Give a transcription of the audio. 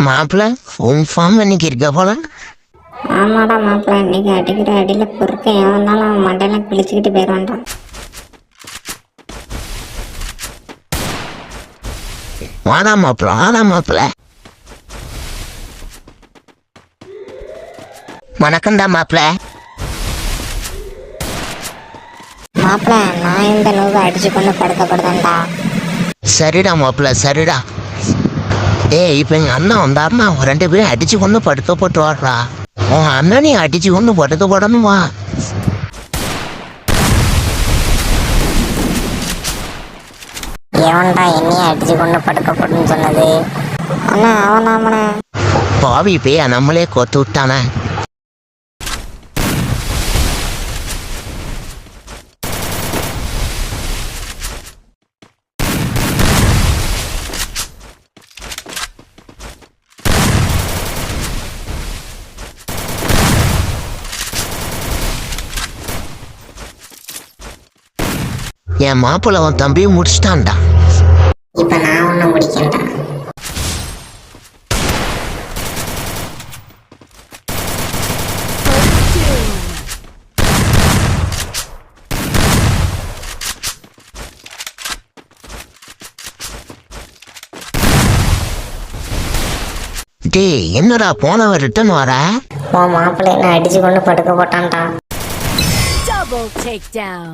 மாப்பிள்ள உன் ஃபார்ம் இன்னைக்கு இருக்க போல. ஆமாடா மாப்பிள்ள, இன்னைக்கு அடிக்கிற அடியில பொறுக்க எவன் வந்தாலும் அவன் மண்டையெல்லாம் கிழிச்சுக்கிட்டு போயிடுவான்டான். வாடா மாப்பிள்ள. வணக்கம்டா மாப்பிள்ள. மாப்பிள்ள, நான் இந்த நோவை அடிச்சு கொண்டு படுக்கப்படுதான்டா. சரிடா மாப்பிள்ள சரிடா. ஏய், இப்போ எங்கள் அண்ணன் வந்தாருன்னா அவன் 2 பேரும் அடிச்சு கொண்டு படுக்க போட்டு வாடுறா. உன் அண்ணனையும் அடிச்சு கொண்டு படுக்க போடணும் வா. எவன்டா என்னையும் அடிச்சு கொண்டு படுக்கப்படுன்னு சொன்னது? அண்ணா அவனாமண்ணே. பாவி பேய நம்மளே கொத்து விட்டானே. என் மாப்பிள்ள அவன் தம்பியும் முடிச்சிட்டான்டா. இப்ப நான் ஒண்ணு முடிக்கண்டா. டேய், என்னடா போனவன் ரிட்டர்ன் வர? உன் மாப்பிள்ளை என்ன அடிச்சு கொண்டு படுக்க போட்டான்டா. Double takedown.